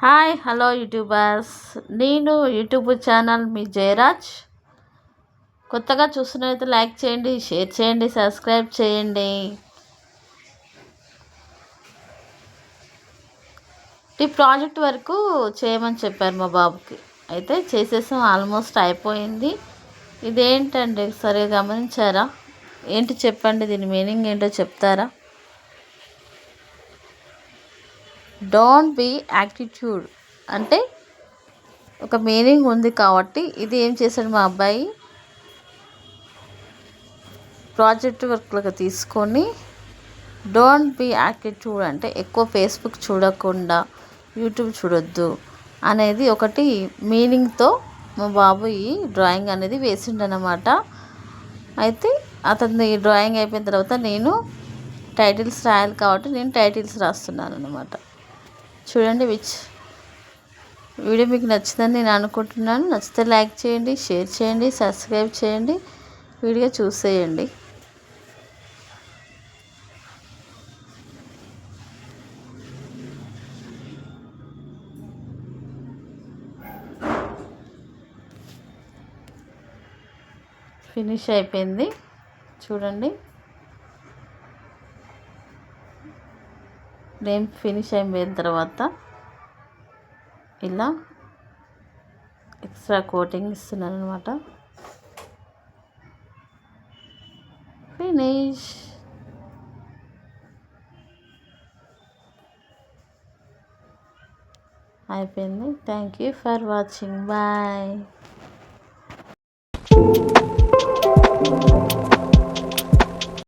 Hi hello YouTubers. నేను YouTube channel మీ జయరాజ్. కొత్తగా చూస్తున్నట్లయితే లైక్ చేయండి, షేర్ చేయండి, సబ్స్క్రైబ్ చేయండి. ఈ ప్రాజెక్ట్ వరకు చేయమని చెప్పారు మా బాబుకి. అయితే చేసేసాం, ఆల్మోస్ట్ అయిపోయింది. ఇదేంటండి, సరిగా గమనించారా? ఏంటి చెప్పండి, దీని మీనింగ్ ఏంటో చెప్తారా? డోంట్ బీ యాటిట్యూడ్ అంటే ఒక మీనింగ్ ఉంది కాబట్టి ఇది ఏం చేశాడు మా అబ్బాయి, ప్రాజెక్ట్ వర్క్లుగా తీసుకొని డోంట్ బీ యాటిట్యూడ్ అంటే ఎక్కువ ఫేస్బుక్ చూడకుండా యూట్యూబ్ చూడొద్దు అనేది ఒకటి మీనింగ్తో మా బాబు ఈ డ్రాయింగ్ అనేది వేసిండనమాట. అయితే అతని డ్రాయింగ్ అయిపోయిన తర్వాత నేను టైటిల్స్ రాయాలి కాబట్టి నేను టైటిల్స్ రాస్తున్నాను అనమాట. చూడండి, వీడియో మీకు నచ్చిందని నేను అనుకుంటున్నాను. నచ్చితే లైక్ చేయండి, షేర్ చేయండి, సబ్స్క్రైబ్ చేయండి, వీడియో చూసేయండి. ఫినిష్ అయిపోయింది చూడండి. నేమ్ ఫినిష్ అయిపోయిన తర్వాత ఇలా ఎక్స్ట్రా కోటింగ్ ఇస్తున్నాను అనమాట. ఫినిష్ అయిపోయింది. Thank you for watching. Bye.